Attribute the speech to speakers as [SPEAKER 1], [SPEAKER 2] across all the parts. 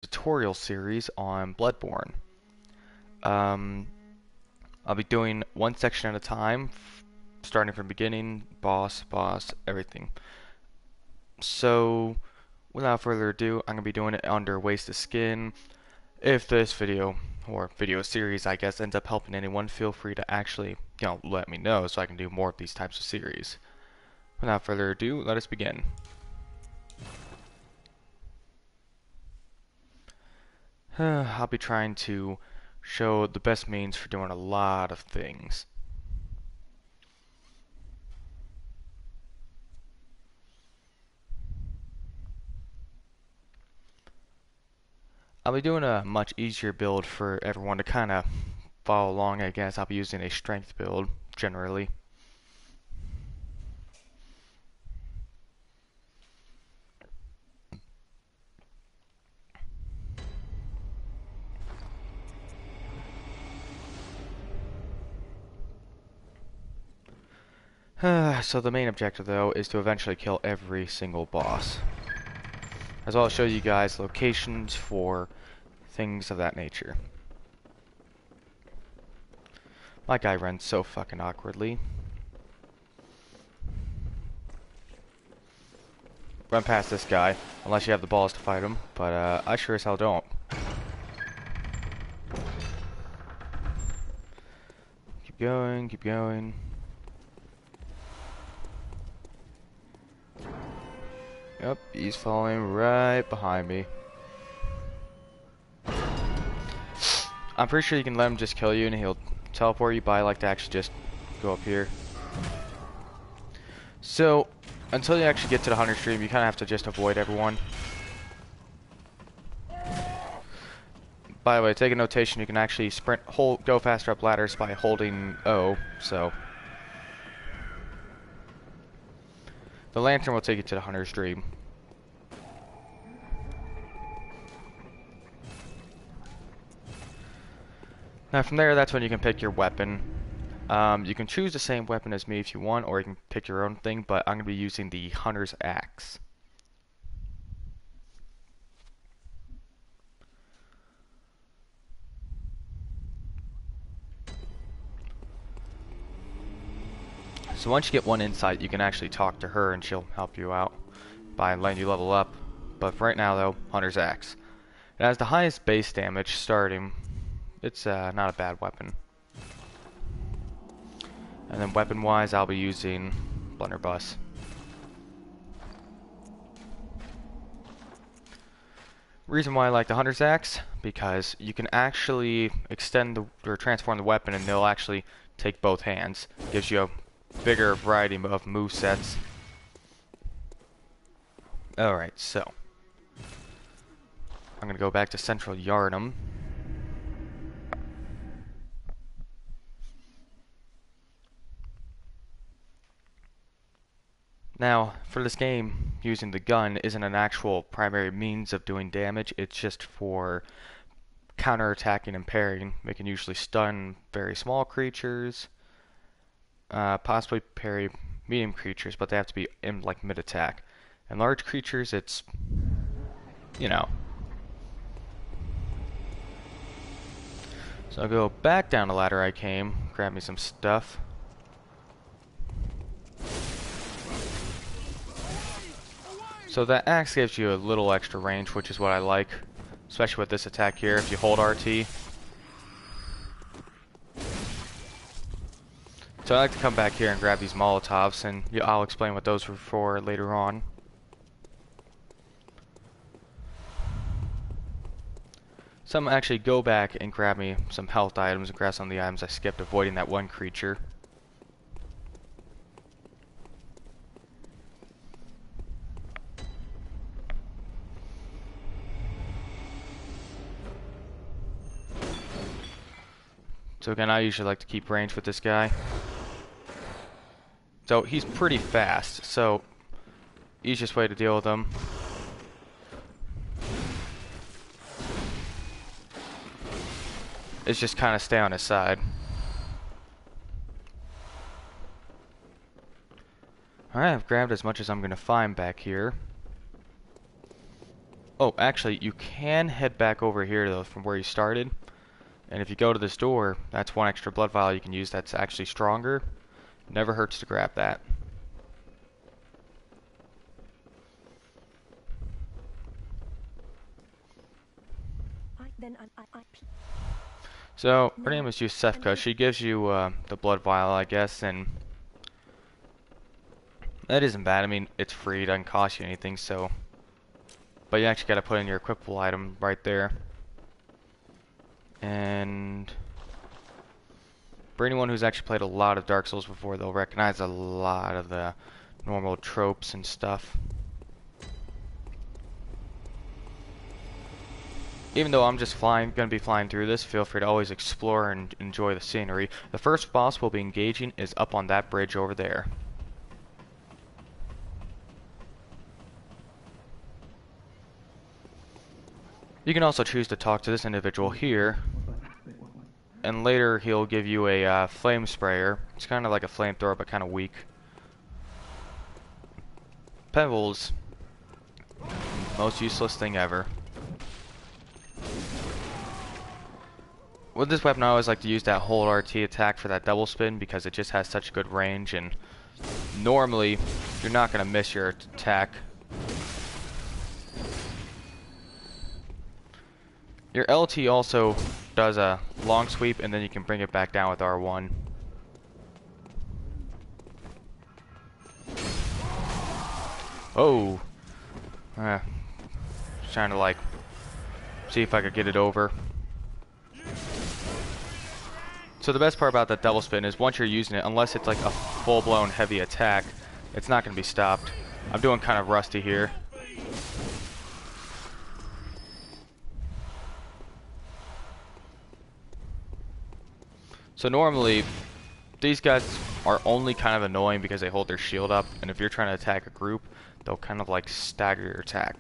[SPEAKER 1] Tutorial series on Bloodbourne. Um, I'll be doing one section at a time, starting from beginning, boss, everything. So, without further ado, I'm going to be doing it under Waste of Skin. If this video, or video series, I guess, ends up helping anyone, feel free to actually, let me know so I can do more of these types of series. Without further ado, let us begin. I'll be trying to show the best means for doing a lot of things. I'll be doing a much easier build for everyone to kind of follow along, I guess. I'll be using a strength build, generally. So the main objective, though, is to eventually kill every single boss. As well as show you guys locations for things of that nature. My guy runs so fucking awkwardly. Run past this guy, unless you have the balls to fight him, but I sure as hell don't. Keep going, keep going. Yep, he's following right behind me. I'm pretty sure you can let him just kill you and he'll teleport you, but I like to actually just go up here. So, until you actually get to the Hunter Stream, you kind of have to just avoid everyone. By the way, take a notation, you can actually go faster up ladders by holding O, so. The lantern will take you to the Hunter's Dream. Now from there, that's when you can pick your weapon. You can choose the same weapon as me if you want, or you can pick your own thing, but I'm going to be using the Hunter's Axe. So once you get one insight, you can actually talk to her and she'll help you out by letting you level up. But for right now though, Hunter's Axe. It has the highest base damage starting. It's not a bad weapon. And then weapon wise, I'll be using Blunderbuss. Reason why I like the Hunter's Axe, because you can actually extend or transform the weapon and they'll actually take both hands. Gives you a bigger variety of movesets. Alright, so I'm gonna go back to Central Yharnam. Now, for this game, using the gun isn't an actual primary means of doing damage, it's just for counterattacking and parrying. It can usually stun very small creatures, possibly parry medium creatures, but they have to be in like mid-attack. And large creatures, it's, So I'll go back down the ladder I came, grab me some stuff. So that axe gives you a little extra range, which is what I like, especially with this attack here. If you hold RT, so I like to come back here and grab these Molotovs, and I'll explain what those were for later on. So I'm gonna actually go back and grab me some health items and grab some of the items I skipped, avoiding that one creature. So again, I usually like to keep range with this guy. So he's pretty fast, so easiest way to deal with him is just kind of stay on his side. Alright, I've grabbed as much as I'm going to find back here. Oh, actually, you can head back over here though from where you started. And if you go to this door, that's one extra blood vial you can use that's actually stronger. Never hurts to grab that. So, her name is Yusefka. She gives you the blood vial, I guess, and that isn't bad. I mean, it's free, it doesn't cost you anything, so. But you actually gotta put in your equipable item right there. And for anyone who's actually played a lot of Dark Souls before, they'll recognize a lot of the normal tropes and stuff. Even though I'm just gonna be flying through this, feel free to always explore and enjoy the scenery. The first boss we'll be engaging is up on that bridge over there. You can also choose to talk to this individual here, and later he'll give you a flame sprayer. It's kind of like a flamethrower, but kind of weak. Pebbles, most useless thing ever. With this weapon, I always like to use that hold RT attack for that double spin because it just has such good range, and normally you're not going to miss your attack. Your LT also does a long sweep, and then you can bring it back down with R1. Oh! Just trying to like see if I could get it over. So the best part about that double spin is once you're using it, unless it's like a full-blown heavy attack, it's not going to be stopped. I'm doing kind of rusty here. So normally, these guys are only kind of annoying because they hold their shield up, and if you're trying to attack a group, they'll kind of like stagger your attack.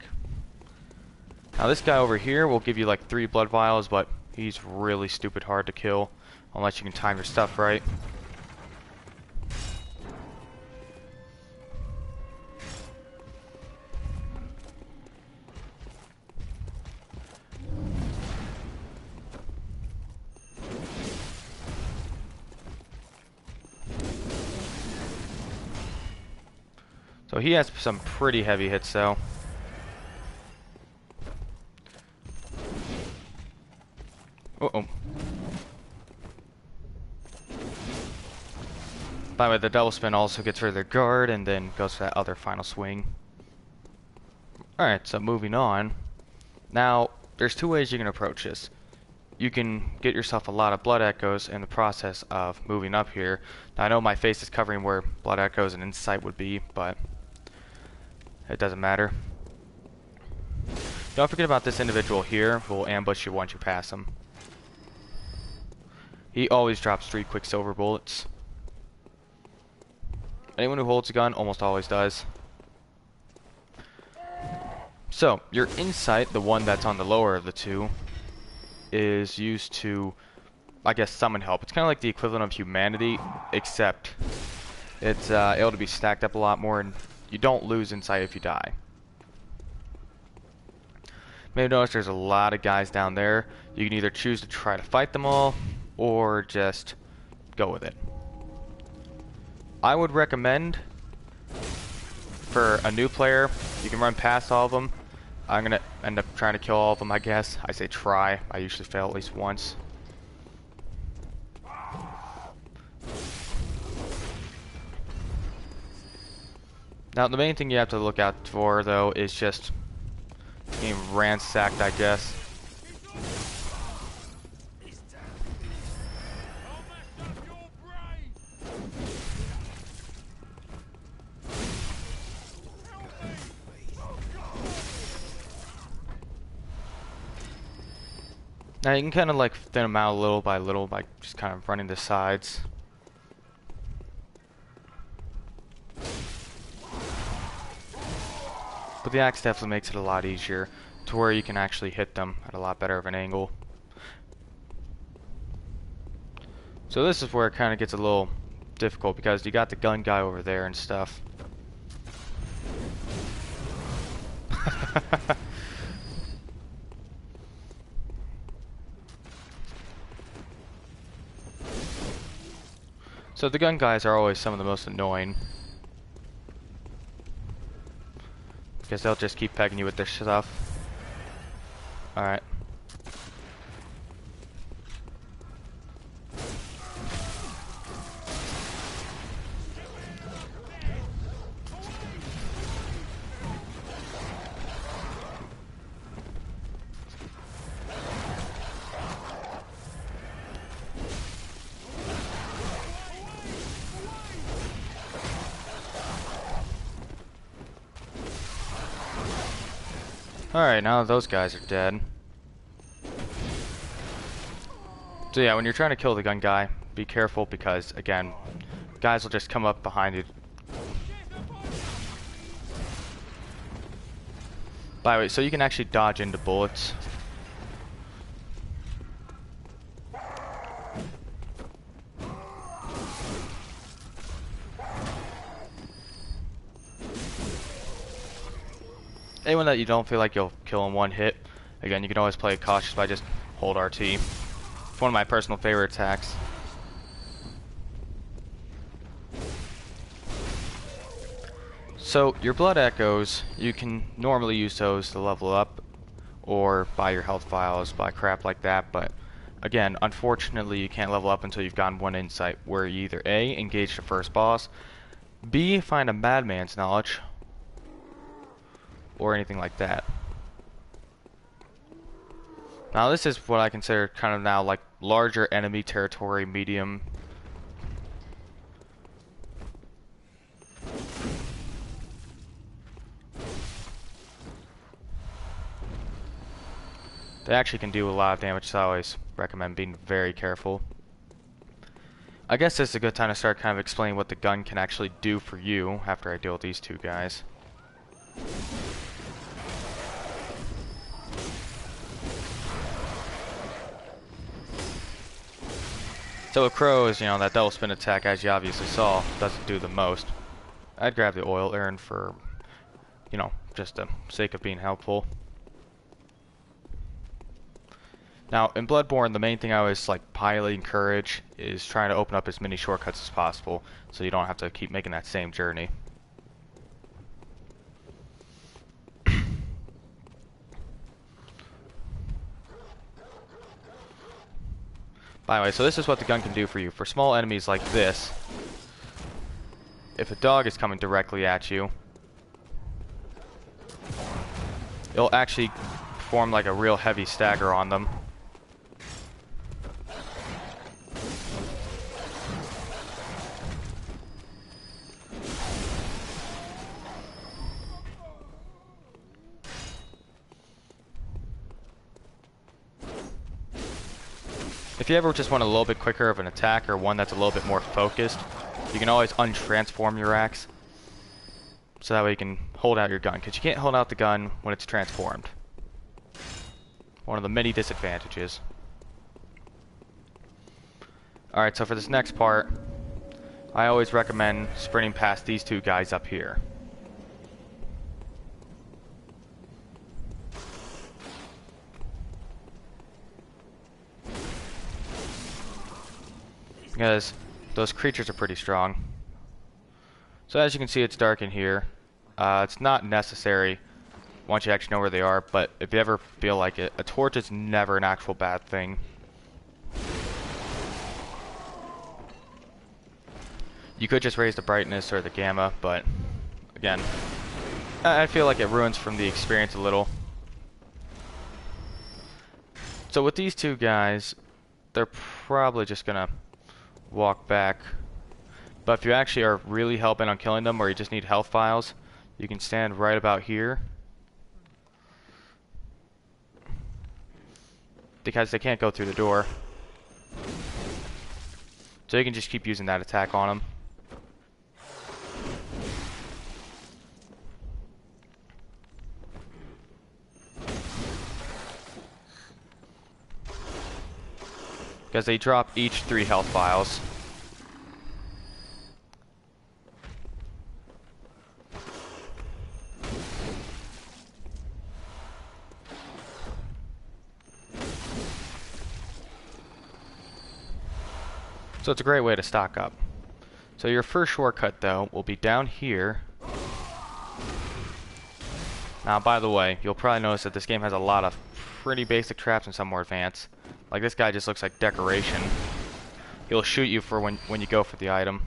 [SPEAKER 1] Now this guy over here will give you like 3 blood vials, but he's really stupid hard to kill, unless you can time your stuff right. So he has some pretty heavy hits though. Uh-oh. By the way, the double spin also gets rid of their guard and then goes for that other final swing. Alright, so moving on. Now, there's 2 ways you can approach this. You can get yourself a lot of blood echoes in the process of moving up here. Now, I know my face is covering where blood echoes and insight would be, but it doesn't matter. Don't forget about this individual here who will ambush you once you pass him. He always drops 3 quicksilver bullets. Anyone who holds a gun almost always does. So, your insight, the one that's on the lower of the 2, is used to, I guess, summon help. It's kind of like the equivalent of humanity, except it's able to be stacked up a lot more, and you don't lose insight if you die. Maybe notice there's a lot of guys down there. You can either choose to try to fight them all, or just go with it. I would recommend, for a new player, you can run past all of them. I'm going to end up trying to kill all of them, I guess. I say try. I usually fail at least once. Now, the main thing you have to look out for, though, is just being ransacked, I guess. Now you can kind of like thin them out little by just kind of running the sides. But the axe definitely makes it a lot easier to where you can actually hit them at a lot better of an angle. So this is where it kind of gets a little difficult because you got the gun guy over there and stuff. So the gun guys are always some of the most annoying, because they'll just keep pegging you with their stuff. Alright. Alright, now those guys are dead. So yeah, when you're trying to kill the gun guy, be careful because, again, guys will just come up behind you. By the way, so you can actually dodge into bullets. Anyone that you don't feel like you'll kill in one hit, again, you can always play it cautious by just hold RT. It's one of my personal favorite attacks. So your blood echoes, you can normally use those to level up or buy your health files, buy crap like that, but again, unfortunately you can't level up until you've gotten one insight where you either A, engage the first boss, B, find a madman's knowledge, or anything like that. Now this is what I consider kind of now like larger enemy territory, medium. They actually can do a lot of damage, so I always recommend being very careful. I guess this is a good time to start kind of explaining what the gun can actually do for you after I deal with these two guys. So with crows, you know, that double spin attack, as you obviously saw, doesn't do the most. I'd grab the oil urn for, you know, just the sake of being helpful. Now, in Bloodbourne, the main thing I always like highly encourage is trying to open up as many shortcuts as possible, so you don't have to keep making that same journey. By the way, so this is what the gun can do for you. For small enemies like this, if a dog is coming directly at you, it'll actually perform like a real heavy stagger on them. If you ever just want a little bit quicker of an attack or one that's a little bit more focused, you can always untransform your axe. So that way you can hold out your gun, because you can't hold out the gun when it's transformed. One of the many disadvantages. Alright, so for this next part, I always recommend sprinting past these two guys up here. Because those creatures are pretty strong. So as you can see, it's dark in here. It's not necessary once you actually know where they are, but if you ever feel like it, a torch is never an actual bad thing. You could just raise the brightness or the gamma, but again, I feel like it ruins from the experience a little. So with these two guys, they're probably just gonna walk back. But if you actually are really hell-bent on killing them, or you just need health files, you can stand right about here. Because they can't go through the door. So you can just keep using that attack on them. Because they drop each 3 health files. So it's a great way to stock up. So your first shortcut, though, will be down here. Now, by the way, you'll probably notice that this game has a lot of pretty basic traps and some more advanced. Like, this guy just looks like decoration. He'll shoot you for when you go for the item.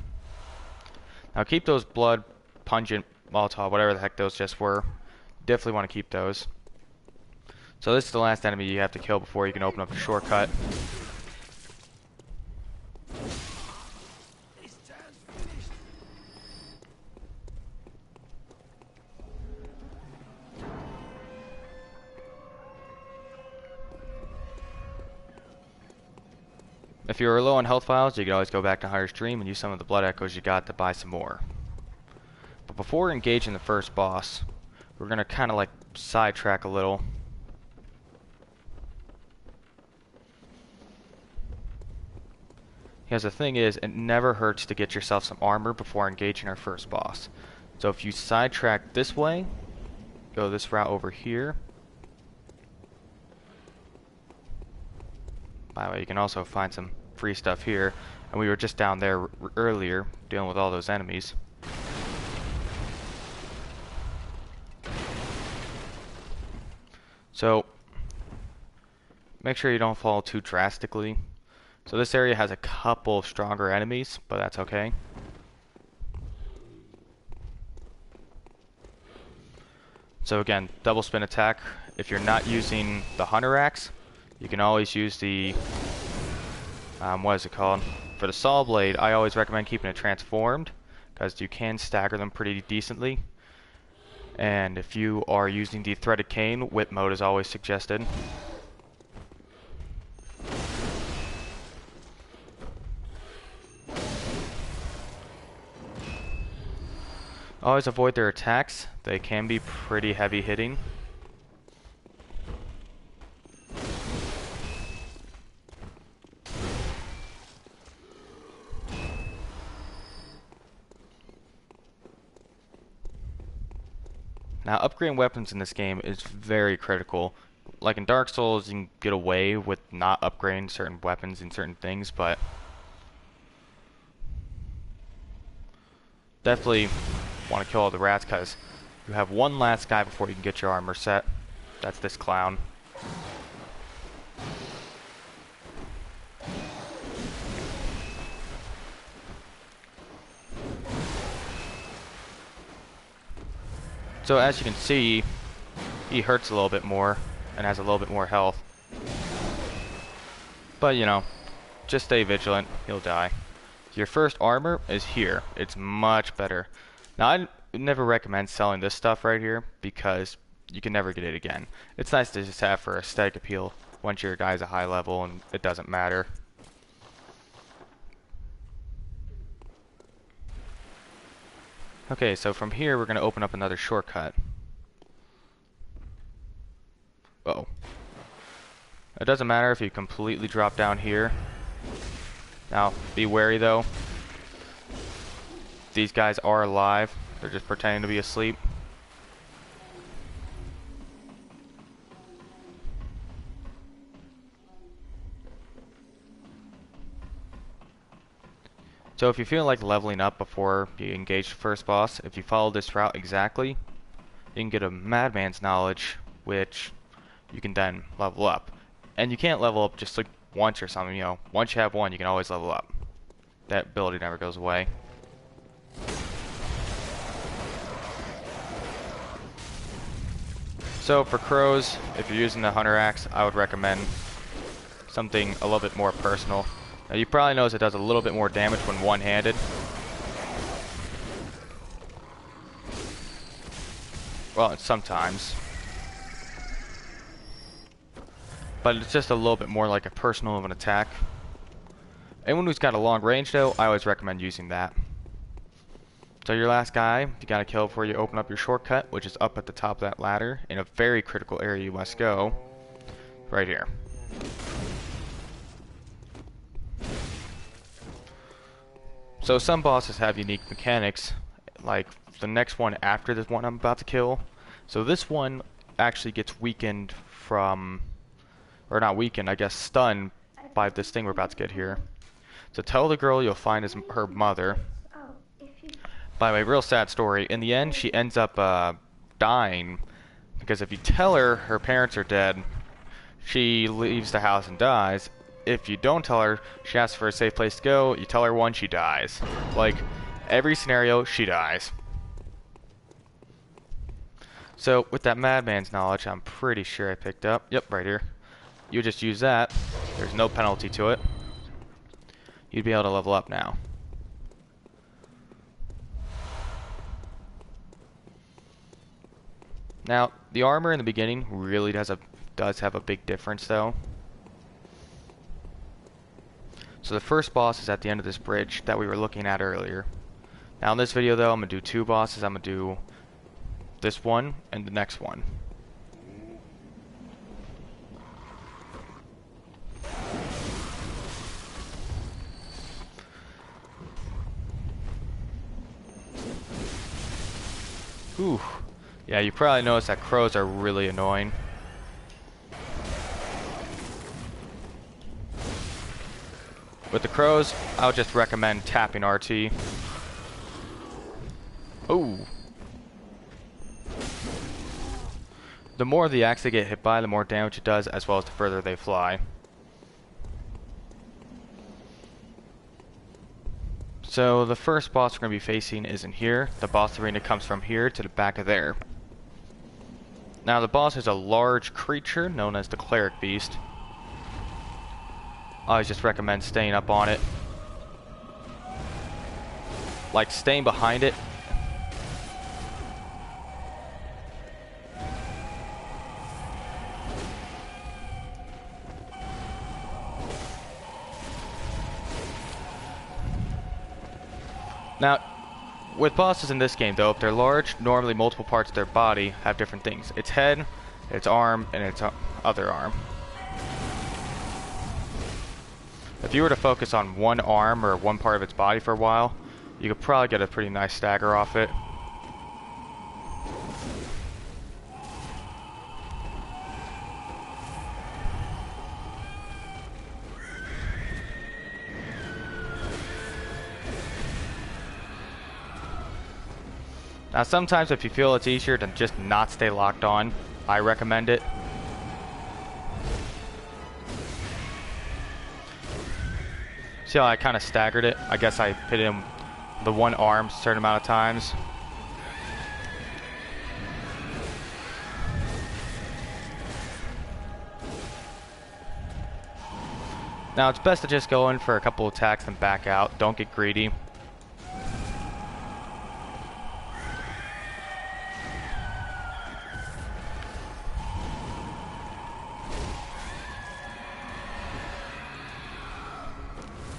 [SPEAKER 1] Now, keep those blood, pungent, Molotov, whatever the heck those just were. Definitely want to keep those. So this is the last enemy you have to kill before you can open up a shortcut. If you're low on health files, you can always go back to Higher Stream and use some of the blood echoes you got to buy some more. But before engaging the first boss, we're going to kind of like sidetrack a little. Because the thing is, it never hurts to get yourself some armor before engaging our first boss. So if you sidetrack this way, go this route over here. By the way, you can also find some free stuff here. And we were just down there earlier, dealing with all those enemies. So, make sure you don't fall too drastically. So this area has a couple of stronger enemies, but that's okay. So again, double spin attack. If you're not using the Hunter Axe, you can always use the, what is it called? For the Saw Blade, I always recommend keeping it transformed, because you can stagger them pretty decently. And if you are using the Threaded Cane, whip mode is always suggested. Always avoid their attacks. They can be pretty heavy hitting. Now, upgrading weapons in this game is very critical. Like in Dark Souls, you can get away with not upgrading certain weapons and certain things, but definitely want to kill all the rats because you have one last guy before you can get your armor set. That's this clown. So as you can see, he hurts a little bit more and has a little bit more health. But you know, just stay vigilant, he'll die. Your first armor is here. It's much better. Now I never recommend selling this stuff right here because you can never get it again. It's nice to just have for aesthetic appeal once your guy's a high level and it doesn't matter. Okay, so from here we're going to open up another shortcut. Uh-oh. It doesn't matter if you completely drop down here. Now, be wary though. These guys are alive. They're just pretending to be asleep. So if you feel like leveling up before you engage the first boss, if you follow this route exactly, you can get a Madman's Knowledge, which you can then level up. And you can't level up just like once or something, you know. Once you have one, you can always level up. That ability never goes away. So for crows, if you're using the Hunter Axe, I would recommend something a little bit more personal. Now you probably notice it does a little bit more damage when one-handed. Well, sometimes. But it's just a little bit more like a personal of an attack. Anyone who's got a long range though, I always recommend using that. So your last guy, you gotta kill before you open up your shortcut, which is up at the top of that ladder, in a very critical area you must go. Right here. So some bosses have unique mechanics, like the next one after this one I'm about to kill. So this one actually gets weakened from, or not weakened, I guess stunned by this thing we're about to get here. So tell the girl you'll find her mother.
[SPEAKER 2] Oh,
[SPEAKER 1] By the way, real sad story. In the end, she ends up dying because if you tell her her parents are dead, she leaves the house and dies. If you don't tell her, she asks for a safe place to go. You tell her one, she dies. Like, every scenario, she dies. So, with that madman's knowledge, I'm pretty sure I picked up. Yep, right here. You just use that. There's no penalty to it. You'd be able to level up now. Now, the armor in the beginning really does have a big difference, though. So the first boss is at the end of this bridge that we were looking at earlier. Now in this video, though, I'm going to do two bosses. I'm going to do this one and the next one. Whew. Yeah, you probably noticed that crows are really annoying. With the crows, I would just recommend tapping RT. Ooh. The more of the axe they get hit by, the more damage it does, as well as the further they fly. So the first boss we're going to be facing is in here. The boss arena comes from here to the back of there. Now the boss is a large creature known as the Cleric Beast. I always just recommend staying up on it. Like staying behind it. Now, with bosses in this game though, if they're large, normally multiple parts of their body have different things. Its head, its arm, and its other arm. If you were to focus on one arm or one part of its body for a while, you could probably get a pretty nice stagger off it. Now sometimes if you feel it's easier to just not stay locked on, I recommend it. See how I kind of staggered it? I guess I hit him the one arm a certain amount of times. Now it's best to just go in for a couple attacks and back out. Don't get greedy.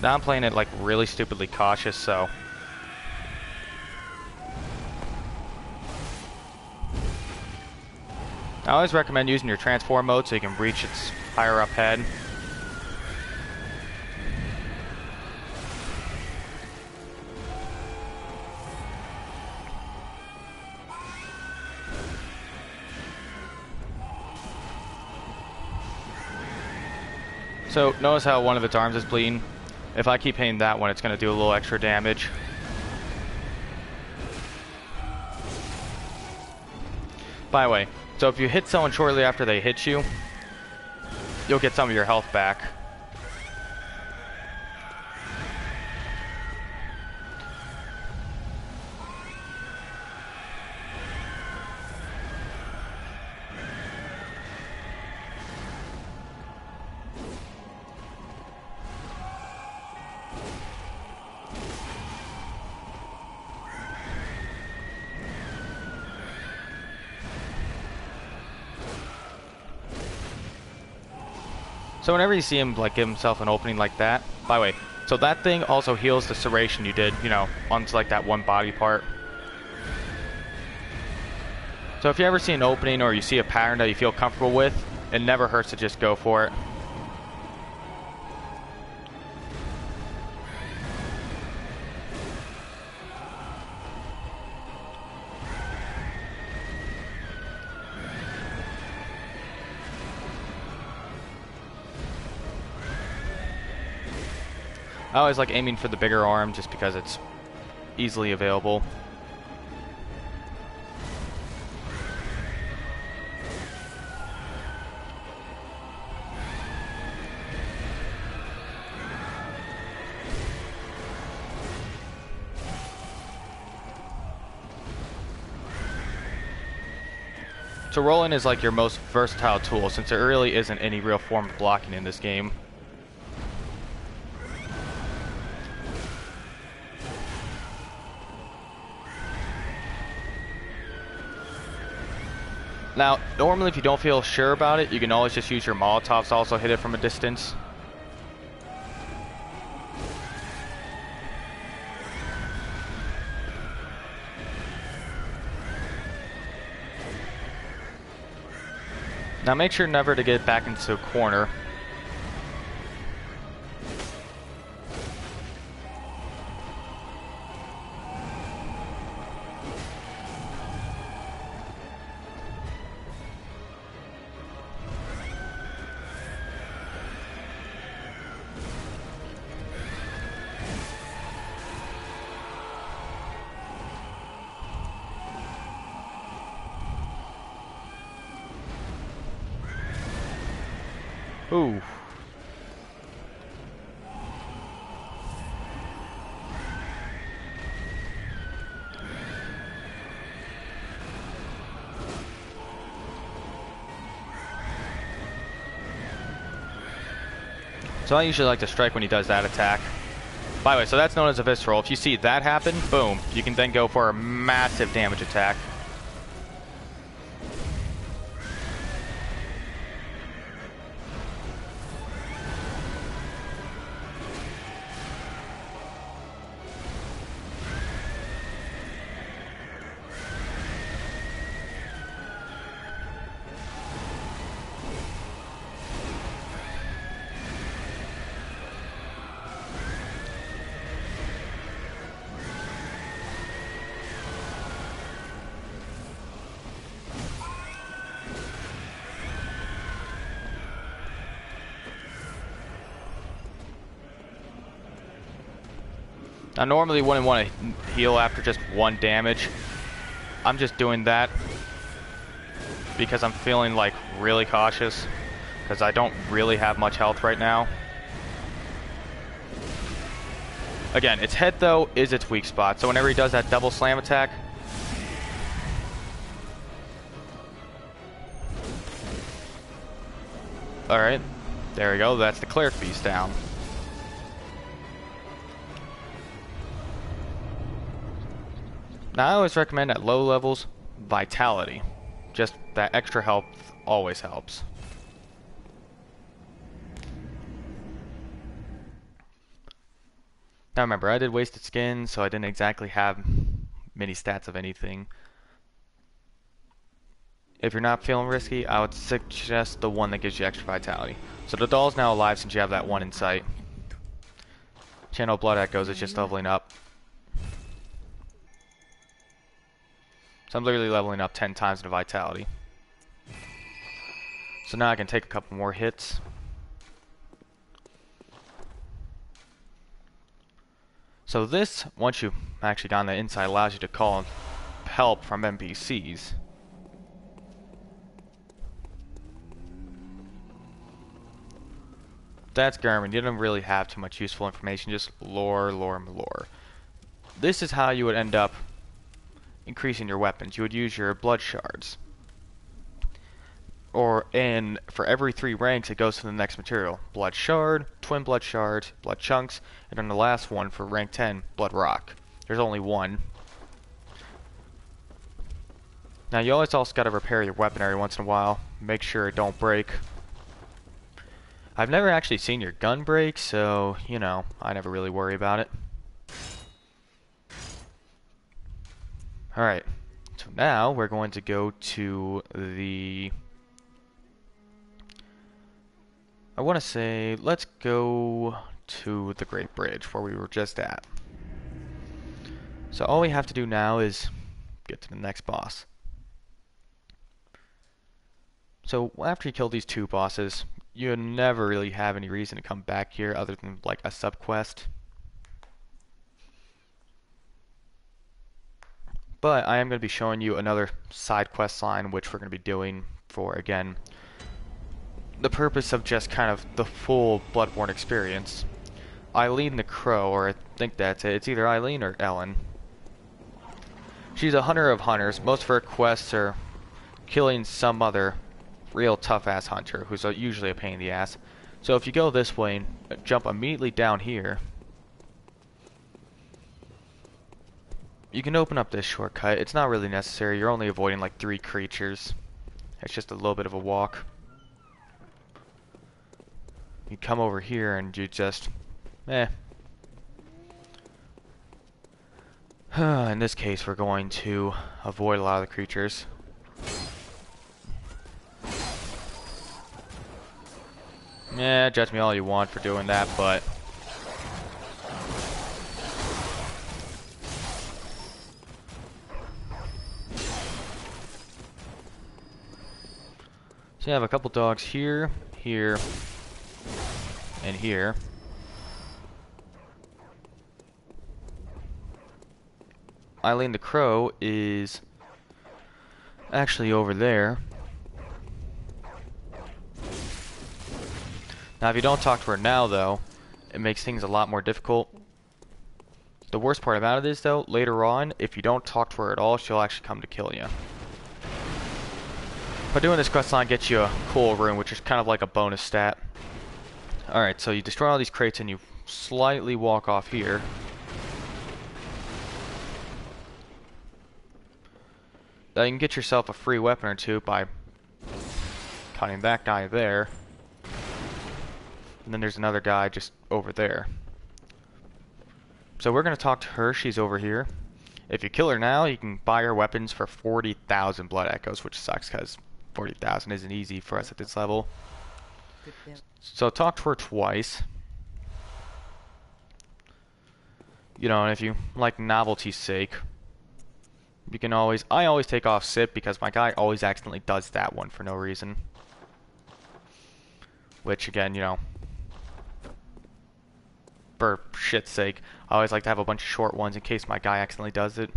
[SPEAKER 1] Now I'm playing it like really stupidly cautious, so I always recommend using your transform mode so you can reach its higher up head. So notice how one of its arms is bleeding. If I keep hitting that one, it's going to do a little extra damage. By the way, so if you hit someone shortly after they hit you, you'll get some of your health back. So whenever you see him like give himself an opening like that, by the way, so that thing also heals the serration you did, you know, onto like that one body part. So if you ever see an opening or you see a pattern that you feel comfortable with, it never hurts to just go for it. I always like aiming for the bigger arm just because it's easily available. So rolling is like your most versatile tool, since there really isn't any real form of blocking in this game. Now, normally if you don't feel sure about it, you can always just use your Molotovs to also hit it from a distance. Now make sure never to get back into a corner. Ooh. So I usually like to strike when he does that attack. By the way, so that's known as a visceral. If you see that happen, boom, you can then go for a massive damage attack. Now normally you wouldn't want to heal after just one damage. I'm just doing that because I'm feeling like really cautious, because I don't really have much health right now. Again, its head though is its weak spot, so whenever he does that double slam attack, alright, there we go, that's the Cleric Beast down. Now I always recommend at low levels, Vitality. Just that extra health always helps. Now remember, I did Wasted Skin, so I didn't exactly have many stats of anything. If you're not feeling risky, I would suggest the one that gives you extra Vitality. So the doll's now alive since you have that one in sight. Channel Blood Echoes is just leveling up. So I'm literally leveling up 10 times the Vitality. So now I can take a couple more hits. So this, once you've actually gotten the inside, allows you to call help from NPCs. That's Garmin. You don't really have too much useful information, just lore, lore, lore. This is how you would end up increasing your weapons. You would use your blood shards. And for every 3 ranks it goes to the next material. Blood shard, twin blood shards, blood chunks, and then the last one for rank 10, blood rock. There's only one. Now you always also gotta repair your weapon every once in a while. Make sure it don't break. I've never actually seen your gun break, so, you know, I never really worry about it. Alright, so now we're going to go to the... I want to say, let's go to the Great Bridge, where we were just at. So all we have to do now is get to the next boss. So after you kill these 2 bosses, you never really have any reason to come back here other than like a sub-quest. But I am going to be showing you another side quest line, which we're going to be doing for, again, the purpose of just kind of the full Bloodbourne experience. Eileen the Crow, or I think that's it. It's either Eileen or Ellen. She's a hunter of hunters. Most of her quests are killing some other real tough-ass hunter who's usually a pain in the ass. So if you go this way and jump immediately down here, you can open up this shortcut. It's not really necessary. You're only avoiding like 3 creatures. It's just a little bit of a walk. You come over here and you just, in this case, we're going to avoid a lot of the creatures. Yeah, judge me all you want for doing that, but so you have a couple dogs here, here, and here. Eileen the Crow is actually over there. Now if you don't talk to her now though, it makes things a lot more difficult. The worst part about it is though, later on, if you don't talk to her at all, she'll actually come to kill you. But doing this quest line gets you a cool rune, which is kind of like a bonus stat. Alright, so you destroy all these crates and you slightly walk off here. Now you can get yourself a free weapon or two by cutting that guy there. And then there's another guy just over there. So we're going to talk to her. She's over here. If you kill her now, you can buy her weapons for 40,000 blood echoes, which sucks because 40,000 isn't easy for us at this level. So talk to her twice. You know, and if you like novelty's sake, you can always, I always take off Sip because my guy always accidentally does that one for no reason. Which again, you know, for shit's sake, I always like to have a bunch of short ones in case my guy accidentally does it.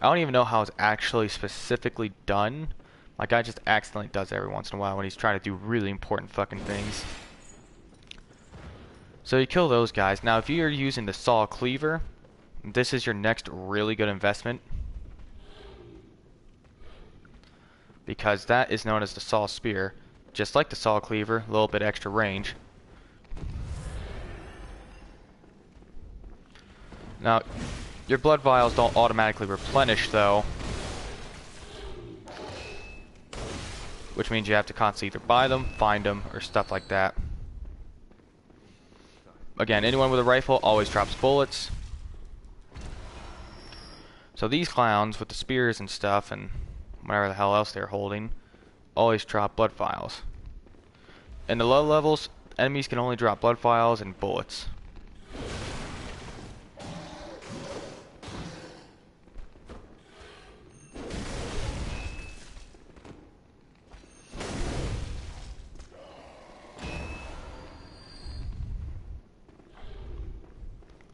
[SPEAKER 1] I don't even know how it's actually specifically done. My guy just accidentally does it every once in a while when he's trying to do really important fucking things. So you kill those guys. Now if you're using the Saw Cleaver, this is your next really good investment. Because that is known as the Saw Spear. Just like the Saw Cleaver, a little bit extra range. Now, your blood vials don't automatically replenish though. Which means you have to constantly either buy them, find them, or stuff like that. Again, anyone with a rifle always drops bullets. So these clowns with the spears and stuff and whatever the hell else they're holding always drop blood vials. In the low levels, enemies can only drop blood vials and bullets.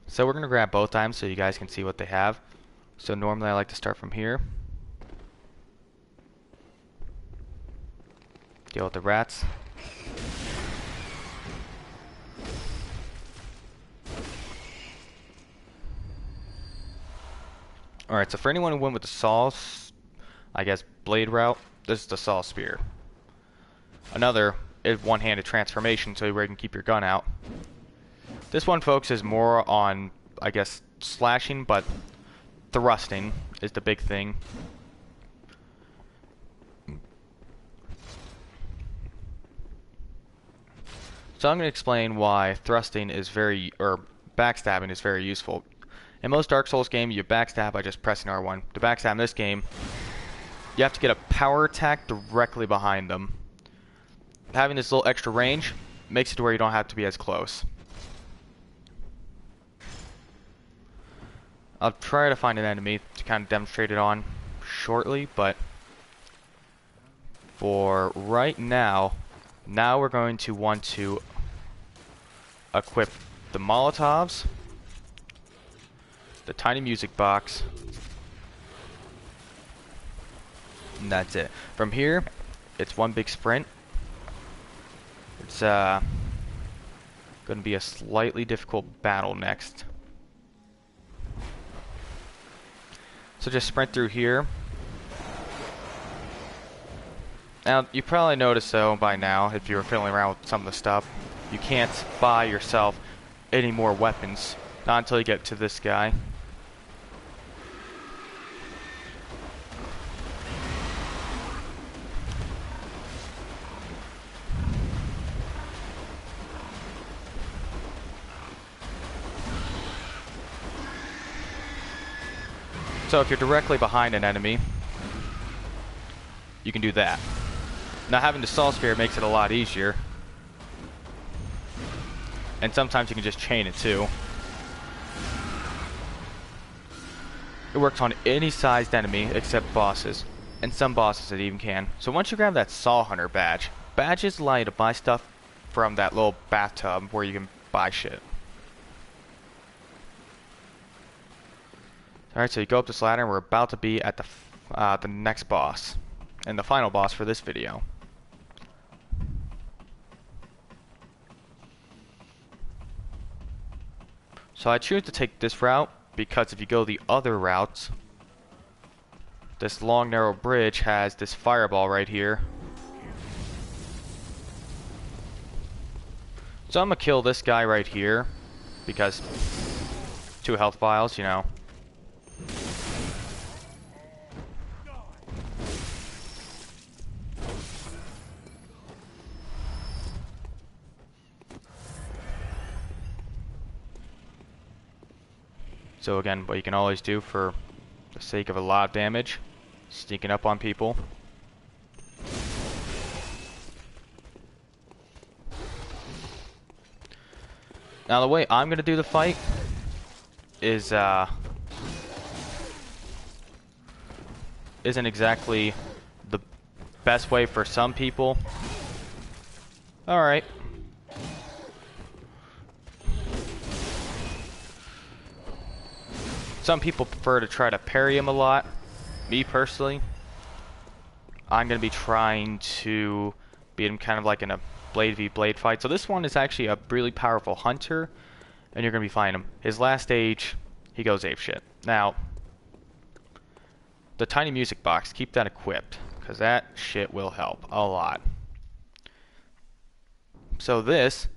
[SPEAKER 1] So we're going to grab both times so you guys can see what they have. So normally I like to start from here. Deal with the rats. Alright, so for anyone who went with the Saw, I guess, blade route, this is the Saw Spear. Another is one-handed transformation, so where you can keep your gun out. This one focuses more on, I guess, slashing, but thrusting is the big thing. So I'm going to explain why thrusting is very, or backstabbing is very useful. In most Dark Souls games, you backstab by just pressing R1. To backstab in this game, you have to get a power attack directly behind them. Having this little extra range makes it to where you don't have to be as close. I'll try to find an enemy to kind of demonstrate it on shortly, but for right now, we're going to want to equip the Molotovs, the tiny music box, and that's it. From here, it's one big sprint. It's going to be a slightly difficult battle next. So just sprint through here. Now, you probably noticed though by now, if you were fiddling around with some of the stuff, you can't buy yourself any more weapons. Not until you get to this guy. So if you're directly behind an enemy, you can do that. Now having the Soul Sphere makes it a lot easier. And sometimes you can just chain it too. It works on any sized enemy except bosses. And some bosses it even can. So once you grab that Saw Hunter badge, badges allow you to buy stuff from that little bathtub where you can buy shit. Alright, so you go up this ladder and we're about to be at the next boss. And the final boss for this video. So I choose to take this route because if you go the other routes, this long narrow bridge has this fireball right here. So I'm gonna kill this guy right here because 2 health vials, you know. So again, what you can always do for the sake of a lot of damage, sneaking up on people. Now the way I'm gonna do the fight is isn't exactly the best way for some people. Alright. Some people prefer to try to parry him a lot. Me personally, I'm going to be trying to beat him kind of like in a blade v blade fight. So this one is actually a really powerful hunter, and you're going to be fighting him. His last stage, he goes apeshit. Now, the tiny music box, keep that equipped, because that shit will help a lot. So this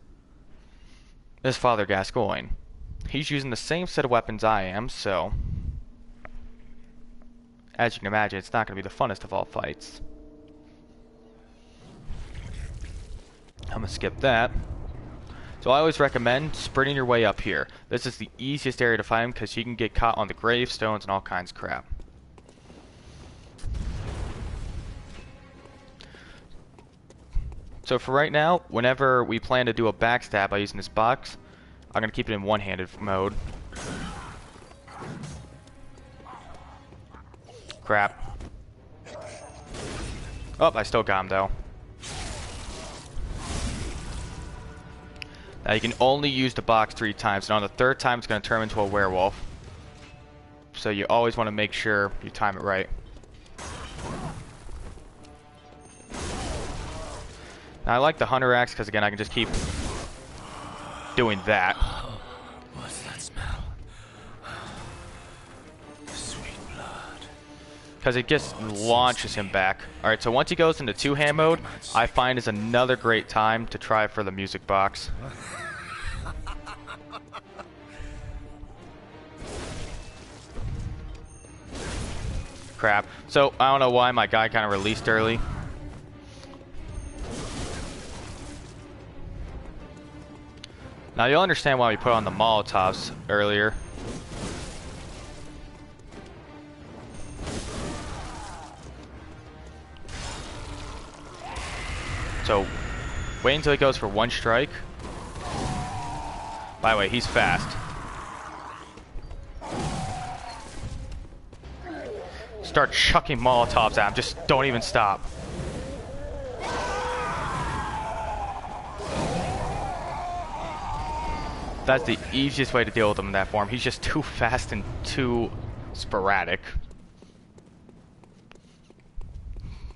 [SPEAKER 1] is Father Gascoigne. He's using the same set of weapons I am, so as you can imagine, it's not going to be the funnest of all fights. I'm going to skip that. So I always recommend sprinting your way up here. This is the easiest area to fight him because you can get caught on the gravestones and all kinds of crap. So for right now, whenever we plan to do a backstab by using this box, I'm going to keep it in one-handed mode. Crap. Oh, I still got him though. Now you can only use the box 3 times, and on the 3rd time it's going to turn into a werewolf. So you always want to make sure you time it right. Now I like the Hunter Axe because again I can just keep doing that.
[SPEAKER 2] What's that smell? Sweet blood.
[SPEAKER 1] Because it just launches him back. Alright, so once he goes into 2-hand mode, I find is another great time to try for the music box. Crap. So, I don't know why my guy kind of released early. Now you'll understand why we put on the Molotovs earlier. So, wait until he goes for 1 strike. By the way, he's fast. Start chucking Molotovs at him, just don't even stop. That's the easiest way to deal with him in that form. He's just too fast and too sporadic.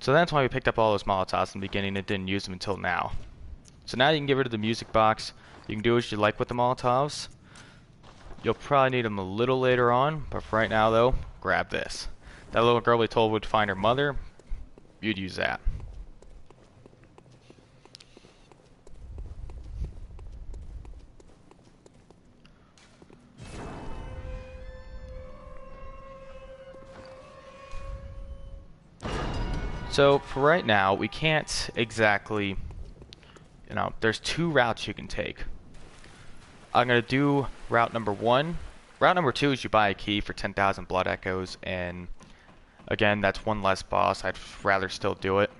[SPEAKER 1] So that's why we picked up all those Molotovs in the beginning and didn't use them until now. So now you can get rid of the music box. You can do as you like with the Molotovs. You'll probably need them a little later on, but for right now though, grab this. That little girl we told would find her mother, you'd use that. So for right now, we can't exactly, there's two routes you can take. I'm gonna do route number one. Route number two is you buy a key for 10,000 blood echoes, and again, that's one less boss. I'd rather still do it.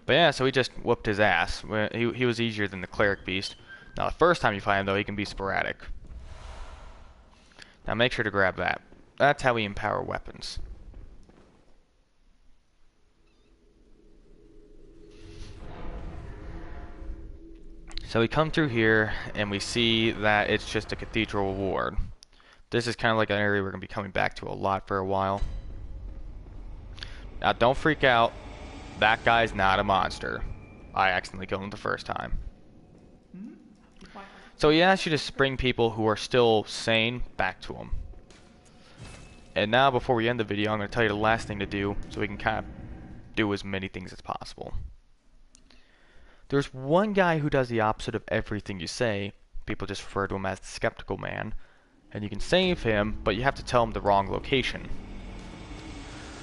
[SPEAKER 1] But yeah, so he just whooped his ass. He was easier than the cleric beast. Now the first time you fight him though, he can be sporadic. Now make sure to grab that. That's how we empower weapons. So we come through here and we see that it's just a cathedral ward. This is kind of like an area we're going to be coming back to a lot for a while. Now don't freak out. That guy's not a monster. I accidentally killed him the first time. So he asks you to bring people who are still sane back to him. And now before we end the video, I'm going to tell you the last thing to do so we can kind of do as many things as possible. There's one guy who does the opposite of everything you say. People just refer to him as the skeptical man. And you can save him, but you have to tell him the wrong location.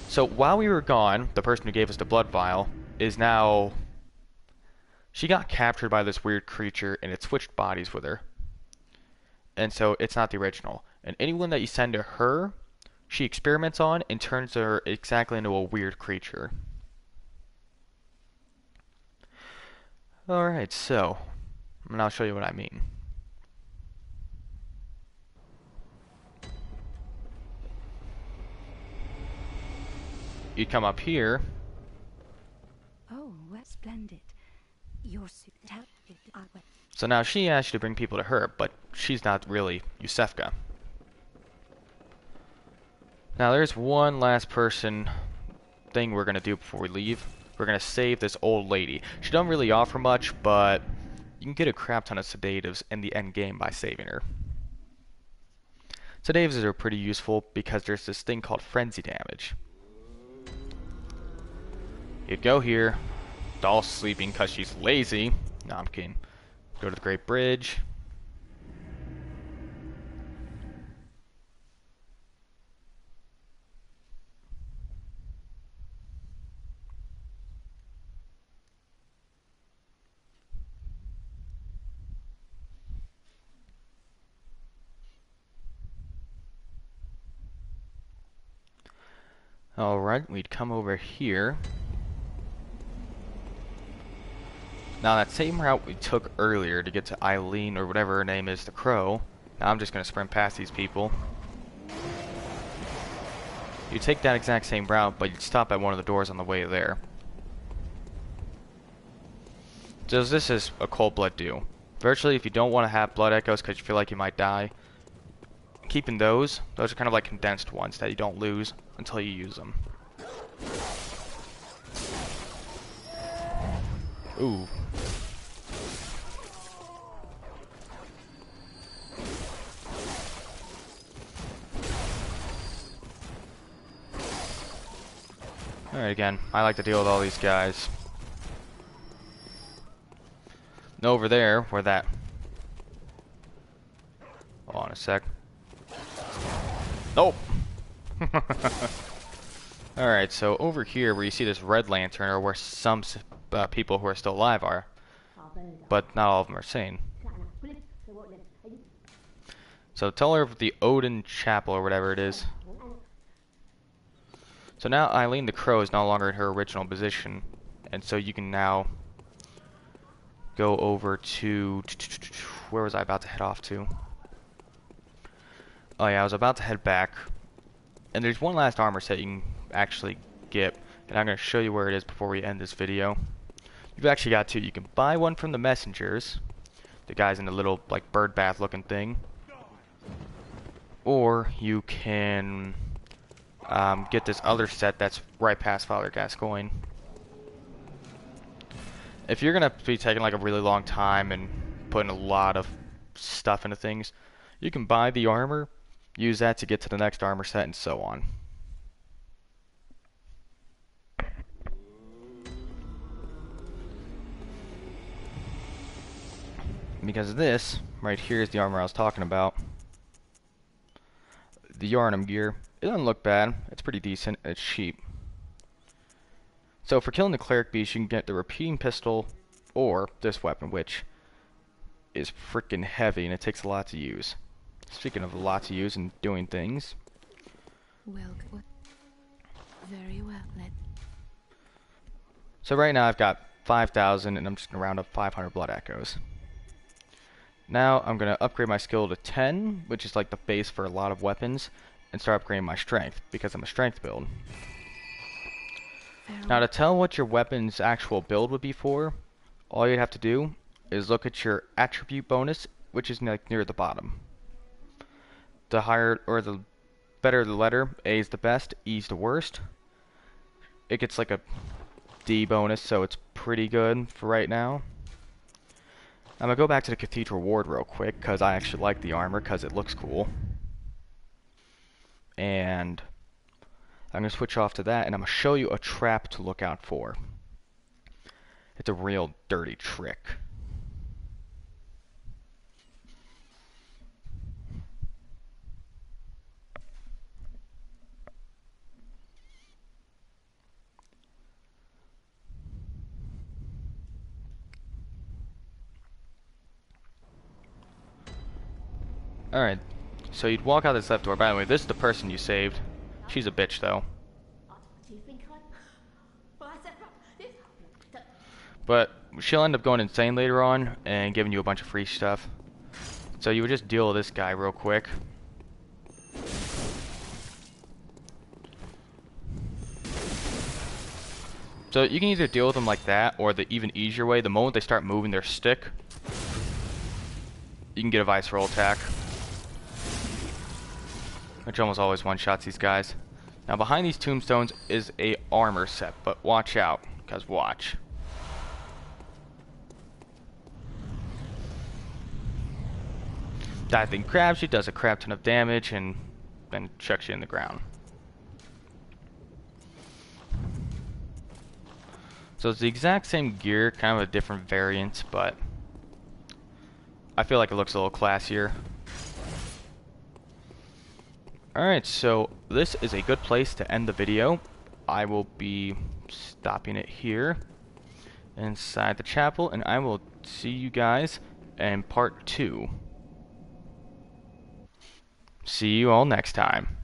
[SPEAKER 1] So while we were gone, the person who gave us the blood vial is now... She got captured by this weird creature and it switched bodies with her. And so it's not the original. And anyone that you send to her, she experiments on and turns her exactly into a weird creature. Alright, so, and I'll show you what I mean. You come up here.
[SPEAKER 3] Oh, well, splendid. Your suit helped our way.
[SPEAKER 1] So now she asks you to bring people to her, but she's not really Yusefka. Now there's one last thing we're going to do before we leave. We're going to save this old lady. She doesn't really offer much, but you can get a crap ton of sedatives in the end game by saving her. Sedatives are pretty useful because there's this thing called frenzy damage. You'd go here. Doll's sleeping because she's lazy. No, I'm kidding. Go to the Great Bridge. Alright, we'd come over here. Now that same route we took earlier to get to Eileen, or whatever her name is, the Crow. Now I'm just going to sprint past these people. You take that exact same route, but you'd stop at one of the doors on the way there. So this is a cold blood do. Virtually, if you don't want to have blood echoes because you feel like you might die, keeping those are kind of like condensed ones that you don't lose until you use them. Ooh. Alright, again, I like to deal with all these guys. And over there, where that... Hold on a sec. Nope! Alright, so over here where you see this red lantern are where some people who are still alive are. But not all of them are sane. So tell her of the Odin Chapel or whatever it is. So now Eileen the Crow is no longer in her original position. And so you can now go over to... Where was I about to head off to? Oh yeah, I was about to head back. And there's one last armor set you can actually get. And I'm going to show you where it is before we end this video. You've actually got two. You can buy one from the messengers. The guys in the little like bird bath looking thing. Or you can get this other set that's right past Father Gascoigne. If you're going to be taking like a really long time and putting a lot of stuff into things, you can buy the armor, use that to get to the next armor set, and so on. Because this right here is the armor I was talking about. The Yharnam gear. It doesn't look bad. It's pretty decent. It's cheap. So for killing the cleric beast, you can get the repeating pistol or this weapon, which is freaking heavy and it takes a lot to use. Speaking of a lot to use and doing things.
[SPEAKER 3] Well, very well.
[SPEAKER 1] So right now I've got 5,000 and I'm just going to round up 500 blood echoes. Now I'm going to upgrade my skill to 10, which is like the base for a lot of weapons, and start upgrading my strength, because I'm a strength build. Now to tell what your weapon's actual build would be for, all you'd have to do is look at your attribute bonus, which is like near the bottom. The higher or the better the letter, A is the best, E is the worst. It gets like a D bonus, so it's pretty good for right now. I'm gonna go back to the Cathedral Ward real quick because I actually like the armor because it looks cool. And I'm gonna switch off to that and I'm gonna show you a trap to look out for. It's a real dirty trick. Alright, so you'd walk out this left door. By the way, this is the person you saved. She's a bitch, though. But she'll end up going insane later on and giving you a bunch of free stuff. So you would just deal with this guy real quick. So you can either deal with them like that, or the even easier way. The moment they start moving their stick, you can get a vice roll attack, which almost always one-shots these guys. Now behind these tombstones is a armor set, but watch out, because watch. That thing grabs you, does a crap ton of damage, and then chucks you in the ground. So it's the exact same gear, kind of a different variant, but I feel like it looks a little classier. Alright, so this is a good place to end the video. I will be stopping it here inside the chapel, and I will see you guys in part 2. See you all next time.